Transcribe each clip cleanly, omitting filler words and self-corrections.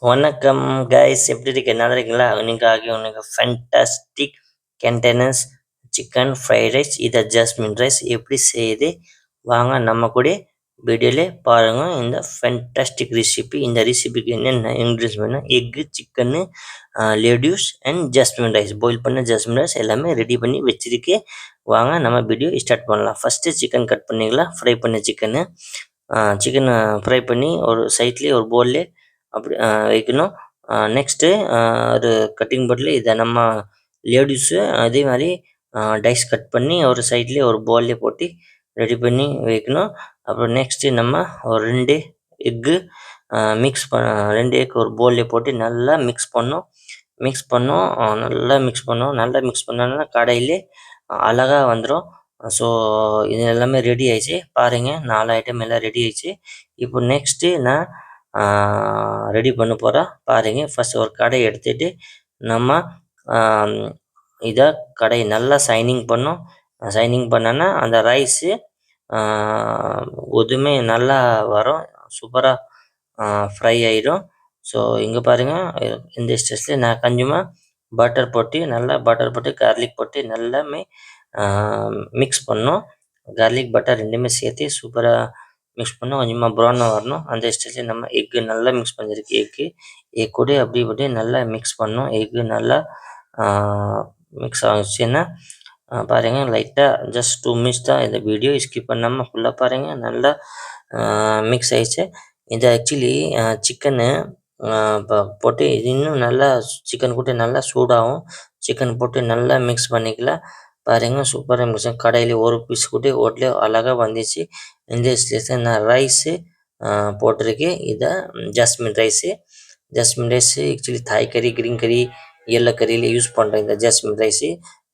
வணக்கம் கைஸ், எப்படி இருக்கு? நல்லா இருக்கீங்களா? இன்னைக்காக உனக்கு ஃபேண்டாஸ்டிக் கண்டெனர்ஸ் சிக்கன் ஃப்ரைட் ரைஸ், இதை ஜாஸ்மின் ரைஸ் எப்படி செய்யுது வாங்க நம்ம கூட வீடியோல பாருங்க. இந்த ஃபேண்டாஸ்டிக் ரெசிபி, இந்த ரெசிபிக்கு என்னென்ன இன்க்ரீடியன்ஸ் வேணும்: egg, chicken, lettuce and jasmine rice, boil பண்ண ஜாஸ்மின் ரைஸ் எல்லாமே ரெடி பண்ணி வச்சிருக்கு. வாங்க நம்ம வீடியோ ஸ்டார்ட் பண்ணலாம். ஃபஸ்ட்டு சிக்கன் கட் பண்ணிக்கலாம். ஃப்ரை பண்ண சிக்கனு ஃப்ரை பண்ணி ஒரு சைட்லேயே ஒரு பவுல்லே அப்படி வைக்கணும். நெக்ஸ்ட்டு ஒரு கட்டிங் போர்டில் இதை நம்ம லேடிஸு அதே மாதிரி டைஸ் கட் பண்ணி ஒரு சைட்லேயே ஒரு பவுல்லே போட்டு ரெடி பண்ணி வைக்கணும். அப்புறம் நெக்ஸ்ட்டு நம்ம ஒரு 2 எக்கு மிக்ஸ் 2 எக் ஒரு பவுல்லே போட்டு நல்லா மிக்ஸ் பண்ணோம். நல்லா மிக்ஸ் பண்ணோன்னா கடையிலே அழகாக வந்துடும். ஸோ இது எல்லாமே ரெடி ஆயிடுச்சு. பாருங்கள், 4 ஐட்டம் எல்லாம் ரெடி ஆயிடுச்சு. இப்போ நெக்ஸ்ட்டு நான் ரெடி பண்ண போகிறேன். பாருங்கள், ஃபஸ்ட் ஒரு கடாய் எடுத்துகிட்டு நம்ம இதை கடாய் நல்லா சைனிங் பண்ணோன்னா அந்த ரைஸு எதுவுமே நல்லா வரும், சூப்பராக ஃப்ரை ஆகிடும். ஸோ இங்கே பாருங்கள், இந்த ஸ்டேஜில் நான் கொஞ்சமாக பட்டர் போட்டு கார்லிக் போட்டு நல்லாமே மிக்ஸ் பண்ணோம். கார்லிக் பட்டர் ரெண்டுமே சேர்த்து சூப்பராக மிக்ஸ் பண்ணோம். கொஞ்சமாக ப்ரௌனாக வரணும். அந்த ஸ்டேஜில் நம்ம எக்கு நல்லா மிக்ஸ் பண்ணியிருக்கு. எக் கூட அப்படி இப்படி நல்லா மிக்ஸ் பண்ணோம். எக்கு நல்லா மிக்ஸ் ஆகிடுச்சுன்னா பாருங்கள், லைட்டாக ஜஸ்ட் 2 மினிட்ஸ் தான். இந்த வீடியோ ஸ்கிப் பண்ணாமல் ஃபுல்லாக பாருங்கள். நல்லா மிக்ஸ் ஆகிடுச்சு. இது ஆக்சுவலி சிக்கனு போட்டு இன்னும் நல்லா சிக்கன் கூட நல்லா சூடாகும். சிக்கன் போட்டு நல்லா மிக்ஸ் பண்ணிக்கலாம். பாருங்கள், சூப்பராக மிக்ஸ். கடையில் ஒரு பீஸ் கூட ஓட்டல அழகாக வந்துச்சு. இந்த ஸ்டேஜில் நான் ரைஸு போட்டிருக்கேன். இதை ஜாஸ்மின் ரைஸு ஆக்சுவலி தாய் கறி, கிரீன் கறி, எல்லோ கறியில் யூஸ் பண்ணுறேன் இந்த ஜாஸ்மின் ரைஸு.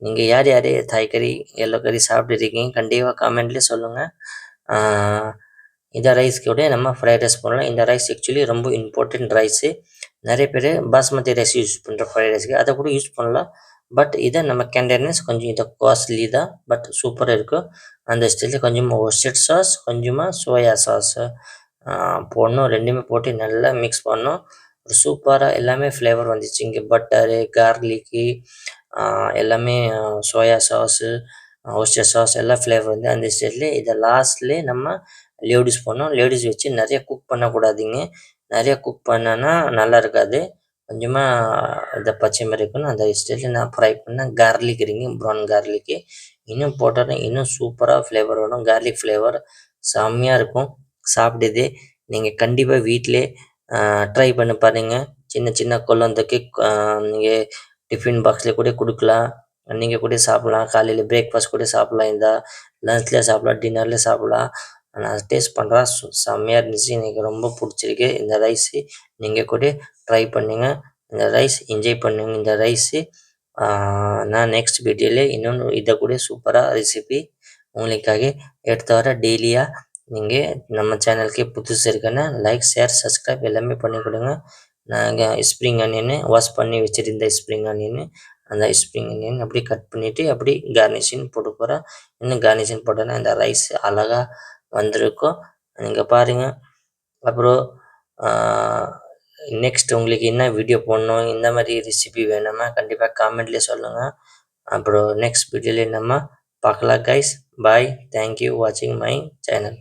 நீங்கள் யார் தாய் கறி, எல்லோ கறி சாப்பிட்டுருக்கீங்க கண்டிப்பாக கமெண்ட்லேயே சொல்லுங்கள். இந்த ரைஸ் கூட நம்ம ஃப்ரைட் ரைஸ் பண்ணலாம். இந்த ரைஸ் ஆக்சுவலி ரொம்ப இம்பார்ட்டண்ட் ரைஸு. நிறைய பேர் பாஸ்மதி ரைஸ் யூஸ் பண்ணுற ஃப்ரைட் ரைஸ்க்கு அதை கூட யூஸ் பண்ணலாம். பட் இதை நம்ம கேண்டர்னஸ் கொஞ்சம் இதை காஸ்ட்லி தான், பட் சூப்பராக இருக்கும். அந்த ஸ்டைலில் கொஞ்சமாக ஒஸ்டட் சாஸ், கொஞ்சமாக சோயா சாஸு போடணும். ரெண்டுமே போட்டு நல்லா மிக்ஸ் பண்ணோம். சூப்பராக எல்லாமே ஃப்ளேவர் வந்துச்சு. இங்கே பட்டரு, கார்லிக்கு எல்லாமே, சோயா சாஸு, ஒஸ்டர் சாஸ் எல்லாம் ஃப்ளேவர் வந்து அந்த ஸ்டைலில். இதை லாஸ்ட்லேயே நம்ம லேடிஸ் பண்ணோம். லேடிஸ் வச்சு நிறைய குக் பண்ணக்கூடாதுங்க. நிறைய குக் பண்ணனா நல்லா இருக்காது. கொஞ்சமாக இதை பச்சை மாதிரி இருக்கணும். அந்த ஸ்டைலில் நான் ஃப்ரை பண்ணேன். கார்லிக் இருங்க, ப்ரௌன் கார்லிக்கு இன்னும் போட்டோன்னா இன்னும் சூப்பராக ஃப்ளேவர் வரும். கார்லிக் ஃப்ளேவர் செம்மையாக இருக்கும். சாப்பிடுது நீங்கள் கண்டிப்பாக வீட்டிலே ட்ரை பண்ணி பாருங்கள். சின்ன சின்ன குழந்தைக்கு நீங்கள் டிஃபின் பாக்ஸில் கூட கொடுக்கலாம். நீங்கள் கூட சாப்பிட்லாம். காலையில் பிரேக்ஃபாஸ்ட் கூட சாப்பிட்லாம். இந்த லஞ்சில் சாப்பிட்லாம், டின்னரில் சாப்பிட்லாம். நான் டேஸ்ட் பண்ணுறேன், செம்மையாக இருந்துச்சு. எனக்கு ரொம்ப பிடிச்சிருக்கு இந்த ரைஸு. நீங்கள் கூட ட்ரை பண்ணுங்க. இந்த ரைஸ் என்ஜாய் பண்ணுங்க. இந்த ரைஸு நான் நெக்ஸ்ட் வீடியோவில் இன்னொன்று இதை கூட சூப்பராக ரெசிபி உங்களுக்காக எடுத்து வர. டெய்லியாக நீங்கள் நம்ம சேனலுக்கு புதுசு இருக்குன்னா லைக், ஷேர், சப்ஸ்கிரைப் எல்லாமே பண்ணி கொடுங்க. நாங்கள் ஸ்ப்ரிங் ஆனியனு வாஷ் பண்ணி வச்சுருந்த ஸ்ப்ரிங் ஆனியனு, அந்த ஸ்ப்ரிங் ஆனியன் அப்படி கட் பண்ணிவிட்டு அப்படி கார்னிஷிங் போட்டு போகிறேன். இன்னும் கார்னிஷிங் போட்டோன்னா இந்த ரைஸ் அழகாக வந்திருக்கும். நீங்கள் பாருங்கள். அப்புறம் நெக்ஸ்ட் உங்களுக்கு என்ன வீடியோ போடணும், இந்த மாதிரி ரெசிபி வேணுமா கண்டிப்பாக கமெண்ட்லேயே சொல்லுங்கள். அப்புறம் நெக்ஸ்ட் வீடியோவில் நம்ம பார்க்கலாம் கைஸ். பாய். தேங்க்யூ வாட்சிங் மை சேனல்.